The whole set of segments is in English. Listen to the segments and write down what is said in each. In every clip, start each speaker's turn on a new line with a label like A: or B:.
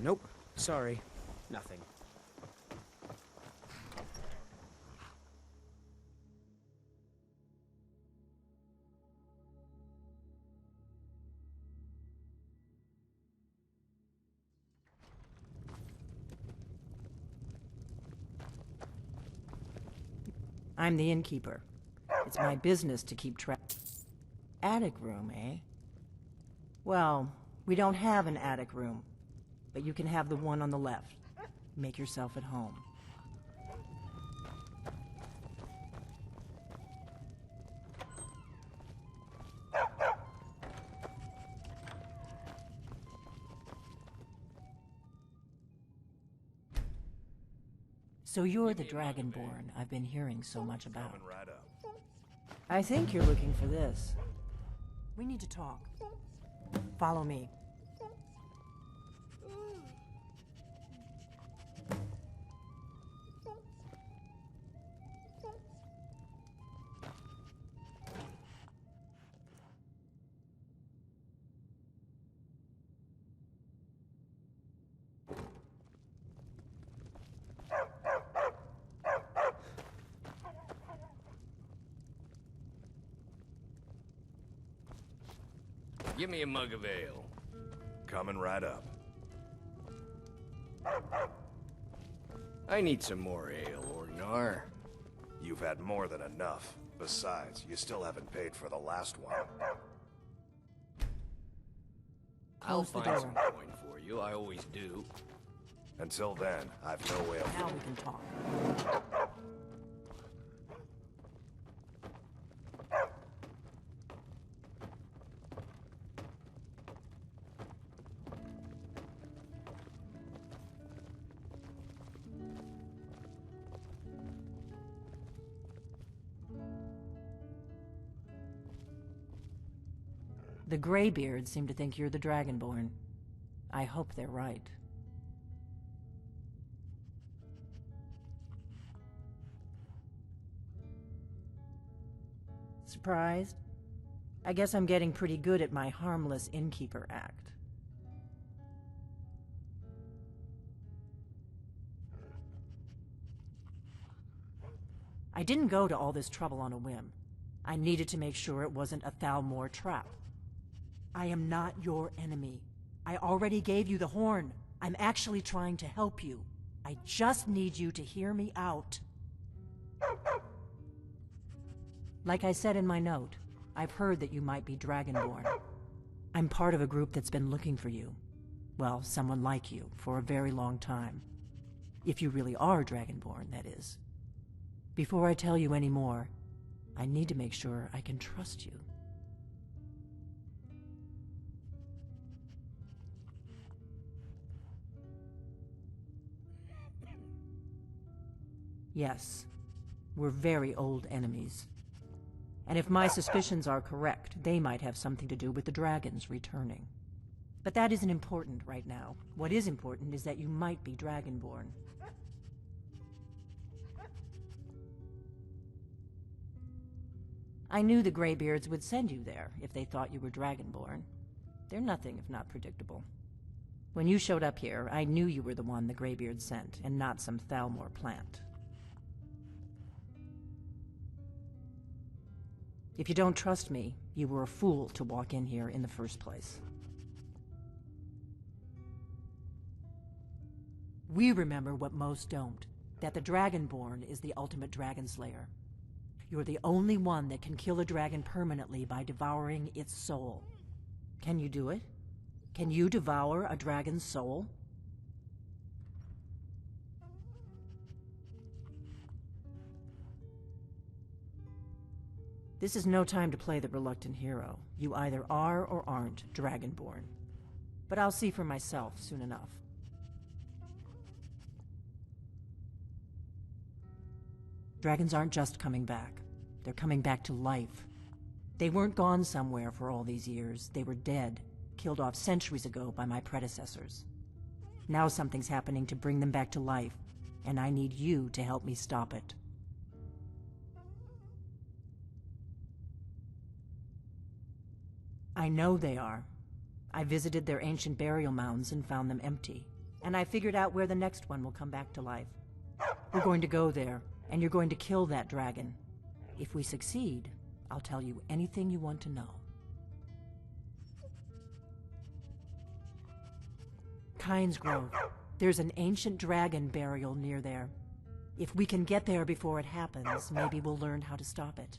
A: Nope. Sorry. Nothing.
B: I'm the innkeeper. It's my business to keep track. Attic room, eh? Well, we don't have an attic room, but you can have the one on the left. Make yourself at home. So you're the Dragonborn I've been hearing so much about.
C: Coming right up.
B: I think you're looking for this. We need to talk. Follow me.
D: Give me a mug of ale.
C: Coming right up.
D: I need some more ale, Orgnar.
C: You've had more than enough. Besides, you still haven't paid for the last one.
D: I'll
B: Close the
D: find some
B: door.
D: coin for you, I always do.
C: Until then, I've no way of...
B: Now we can talk. The Greybeards seem to think you're the Dragonborn. I hope they're right. Surprised? I guess I'm getting pretty good at my harmless innkeeper act. I didn't go to all this trouble on a whim. I needed to make sure it wasn't a Thalmor trap. I am not your enemy. I already gave you the horn. I'm actually trying to help you. I just need you to hear me out. Like I said in my note, I've heard that you might be Dragonborn. I'm part of a group that's been looking for you. Well, someone like you, for a very long time. If you really are Dragonborn, that is. Before I tell you any more, I need to make sure I can trust you. Yes, we're very old enemies. And if my suspicions are correct, they might have something to do with the dragons returning. But that isn't important right now. What is important is that you might be Dragonborn. I knew the Greybeards would send you there if they thought you were Dragonborn. They're nothing if not predictable. When you showed up here, I knew you were the one the Greybeards sent, and not some Thalmor plant. If you don't trust me, you were a fool to walk in here in the first place. We remember what most don't, that the Dragonborn is the ultimate dragon slayer. You're the only one that can kill a dragon permanently by devouring its soul. Can you do it? Can you devour a dragon's soul? This is no time to play the reluctant hero. You either are or aren't Dragonborn. But I'll see for myself soon enough. Dragons aren't just coming back. They're coming back to life. They weren't gone somewhere for all these years. They were dead, killed off centuries ago by my predecessors. Now something's happening to bring them back to life, and I need you to help me stop it. I know they are. I visited their ancient burial mounds and found them empty. And I figured out where the next one will come back to life. We're going to go there, and you're going to kill that dragon. If we succeed, I'll tell you anything you want to know. Kynes Grove. There's an ancient dragon burial near there. If we can get there before it happens, maybe we'll learn how to stop it.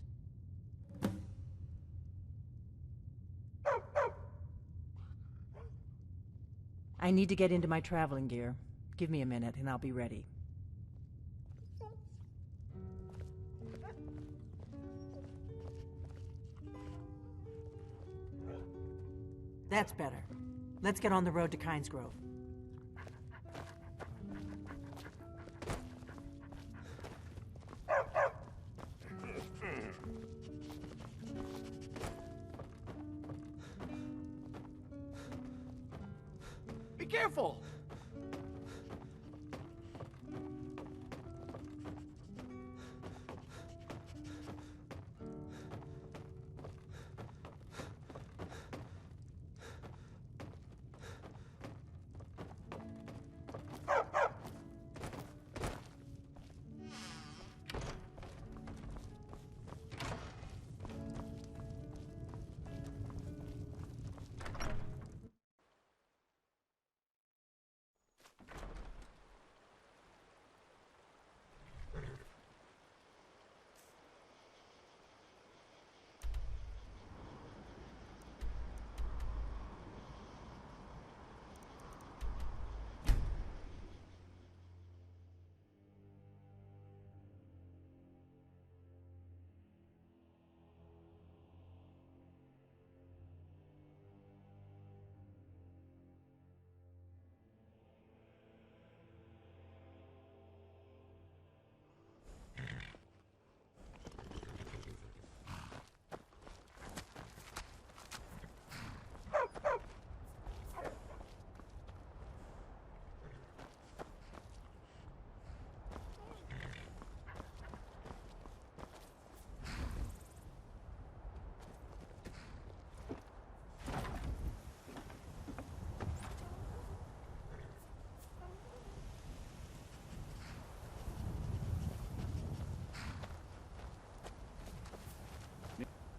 B: I need to get into my traveling gear. Give me a minute and I'll be ready. That's better. Let's get on the road to Kynes Grove.
A: Be careful!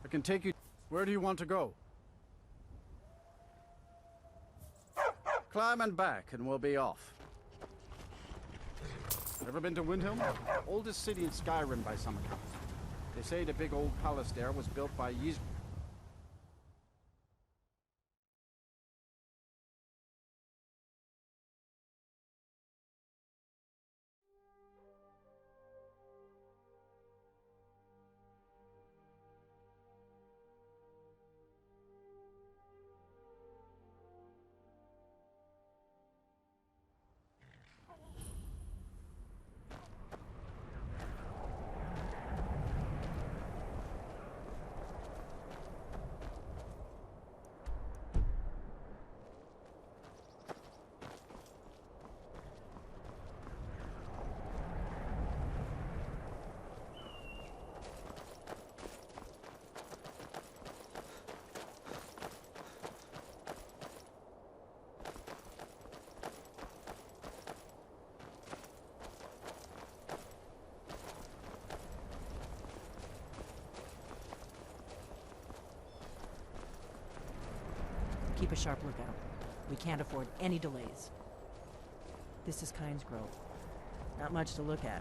E: I can take you. Where do you want to go? Climb and back, and we'll be off. Ever been to Windhelm? Oldest city in Skyrim by some accounts. They say the big old palace there was built by Ys.
B: Keep a sharp lookout. We can't afford any delays. This is Kynes Grove. Not much to look at.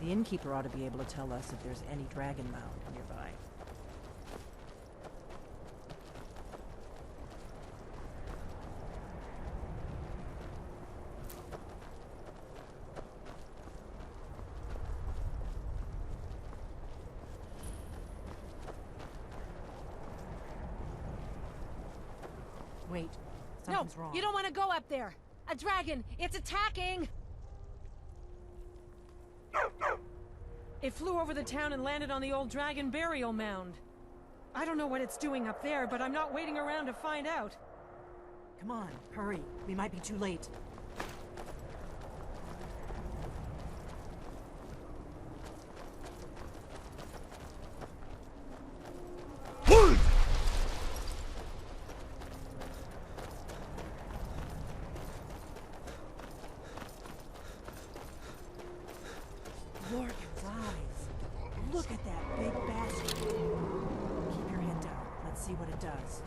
B: The innkeeper ought to be able to tell us if there's any dragon mound nearby. Wait, something's wrong.
F: You don't want to go up there! A dragon! It's attacking! It flew over the town and landed on the old dragon burial mound. I don't know what it's doing up there, but I'm not waiting around to find out.
B: Come on, hurry. We might be too late. Look at that big bastard. Keep your head down. Let's see what it does.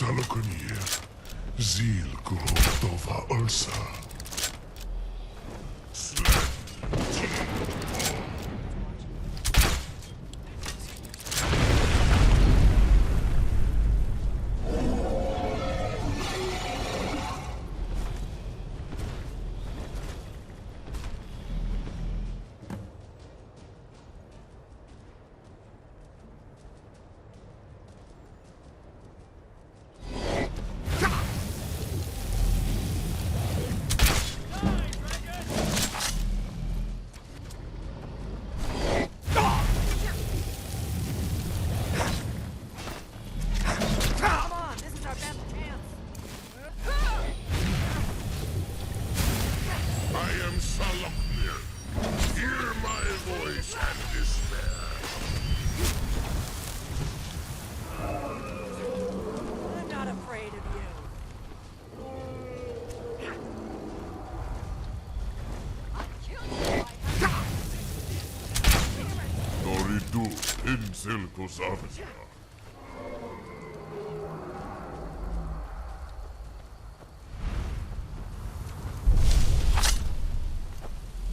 G: Salokonier, Zil Kurotova Ursa.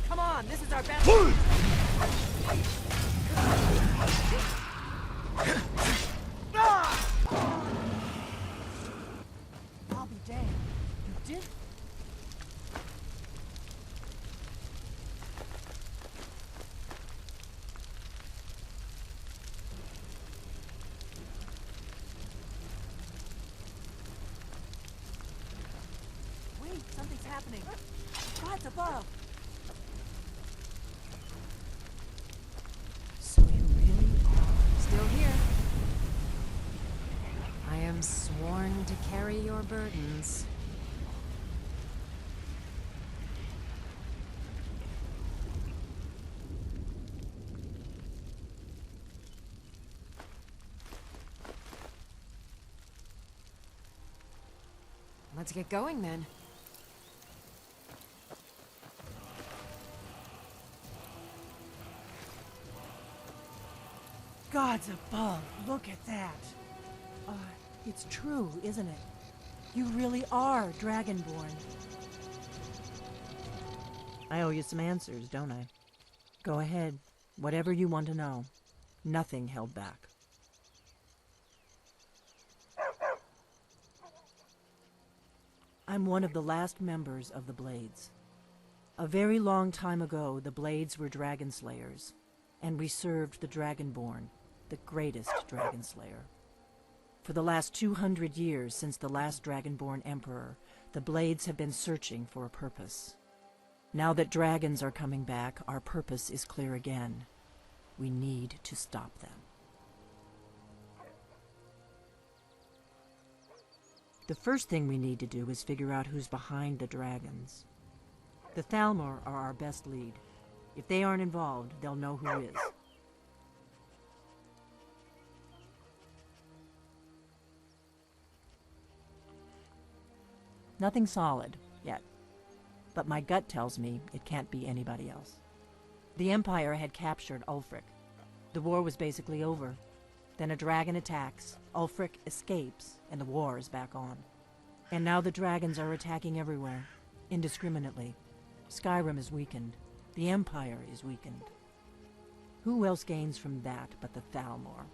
B: Come on, this is our best. I'll be damned. You did. Wait, something's happening. God's above. So you really are
H: Still here. I am sworn to carry your burdens. Let's get going then.
B: Gods above, look at that. It's true, isn't it? You really are Dragonborn. I owe you some answers, don't I? Go ahead. Whatever you want to know. Nothing held back. I'm one of the last members of the Blades. A very long time ago, the Blades were dragon slayers, and we served the Dragonborn, the greatest dragon slayer. For the last 200 years since the last Dragonborn Emperor, the Blades have been searching for a purpose. Now that dragons are coming back, our purpose is clear again. We need to stop them. The first thing we need to do is figure out who's behind the dragons. The Thalmor are our best lead. If they aren't involved, they'll know who is. Nothing solid, yet. But my gut tells me it can't be anybody else. The Empire had captured Ulfric. The war was basically over. Then a dragon attacks, Ulfric escapes, and the war is back on. And now the dragons are attacking everywhere, indiscriminately. Skyrim is weakened. The Empire is weakened. Who else gains from that but the Thalmor?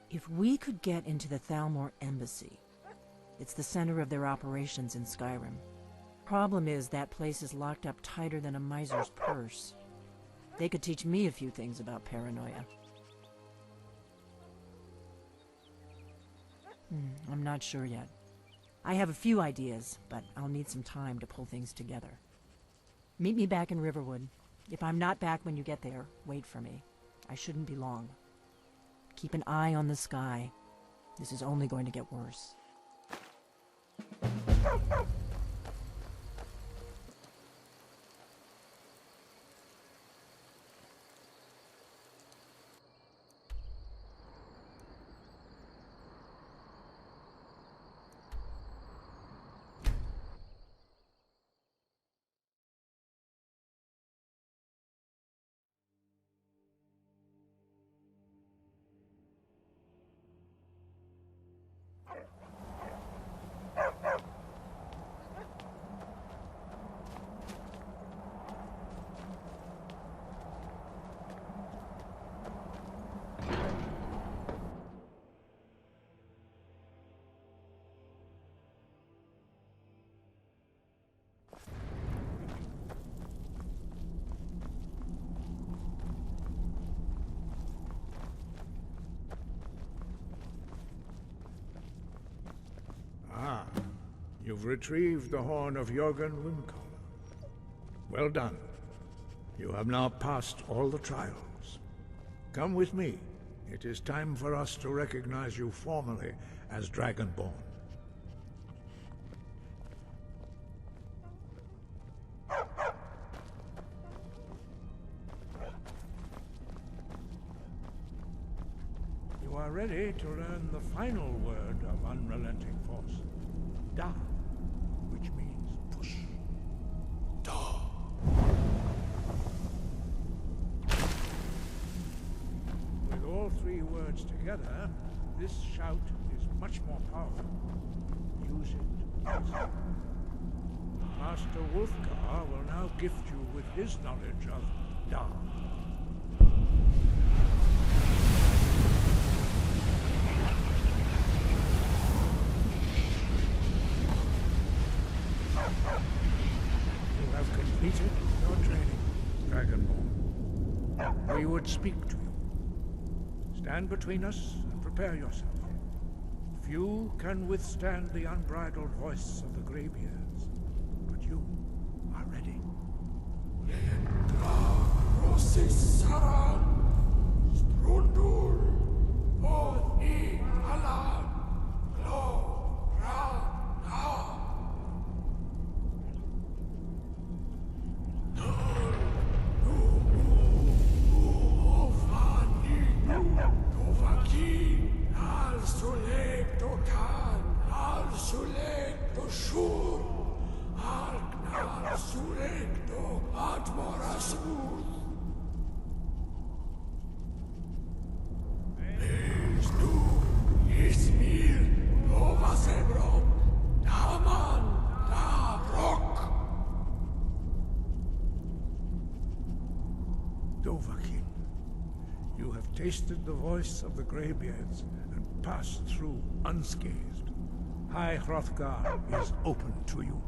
B: If we could get into the Thalmor embassy, it's the center of their operations in Skyrim. Problem is that place is locked up tighter than a miser's purse. They could teach me a few things about paranoia. I'm not sure yet. I have a few ideas, but I'll need some time to pull things together. Meet me back in Riverwood. If I'm not back when you get there, wait for me. I shouldn't be long. Keep an eye on the sky. This is only going to get worse.
I: You've retrieved the horn of Jörgen Wimcom. Well done. You have now passed all the trials. Come with me. It is time for us to recognize you formally as Dragonborn. You are ready to learn the final word of unrelenting force. Da, which means push. Da. With all three words together, this shout is much more powerful. Use it wisely. Master Wolfgar will now gift you with his knowledge of Da. You have completed your training, Dragonborn. We would speak to you. Stand between us and prepare yourself. Few can withstand the unbridled voice of the Greybeards, but you are ready. Dovahkiin, you have tasted the voice of the Greybeards and passed through unscathed. High Hrothgar is open to you.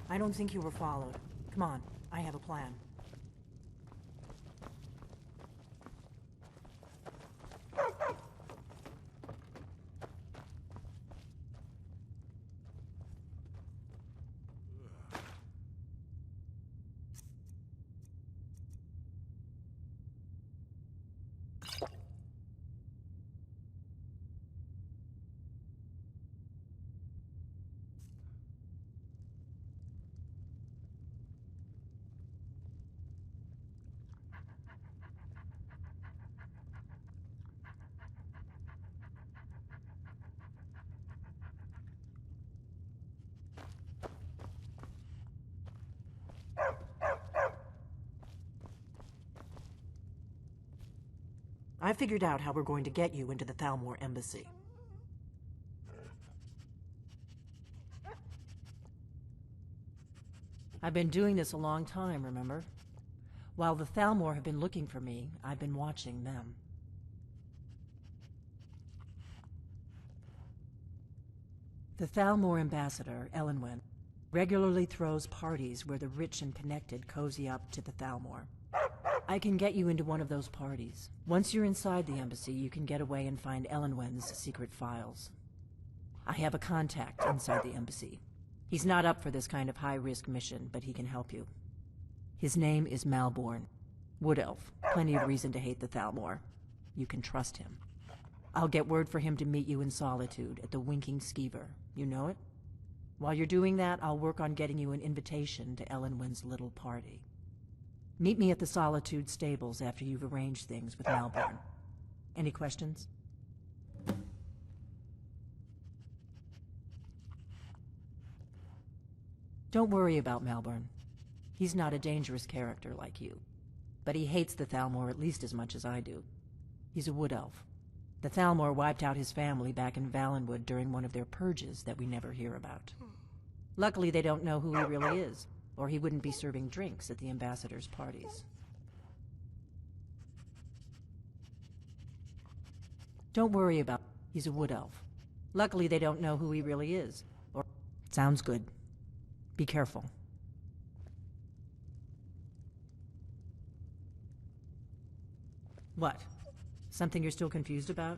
B: I don't think you were followed. Come on, I have a plan. I figured out how we're going to get you into the Thalmor embassy. I've been doing this a long time, remember? While the Thalmor have been looking for me, I've been watching them. The Thalmor ambassador, Elenwen, regularly throws parties where the rich and connected cozy up to the Thalmor. I can get you into one of those parties. Once you're inside the embassy, you can get away and find Elenwen's secret files. I have a contact inside the embassy. He's not up for this kind of high-risk mission, but he can help you. His name is Malborn. Wood Elf. Plenty of reason to hate the Thalmor. You can trust him. I'll get word for him to meet you in Solitude at the Winking Skeever. You know it? While you're doing that, I'll work on getting you an invitation to Elenwen's little party. Meet me at the Solitude stables after you've arranged things with Malborn. Any questions? Don't worry about Malborn. He's not a dangerous character like you. But he hates the Thalmor at least as much as I do. He's a wood elf. The Thalmor wiped out his family back in Valenwood during one of their purges that we never hear about. Luckily, they don't know who he really is, or he wouldn't be serving drinks at the ambassador's parties. Don't worry about him. He's a wood elf. Luckily, they don't know who he really is, or... Sounds good. Be careful. What? Something you're still confused about?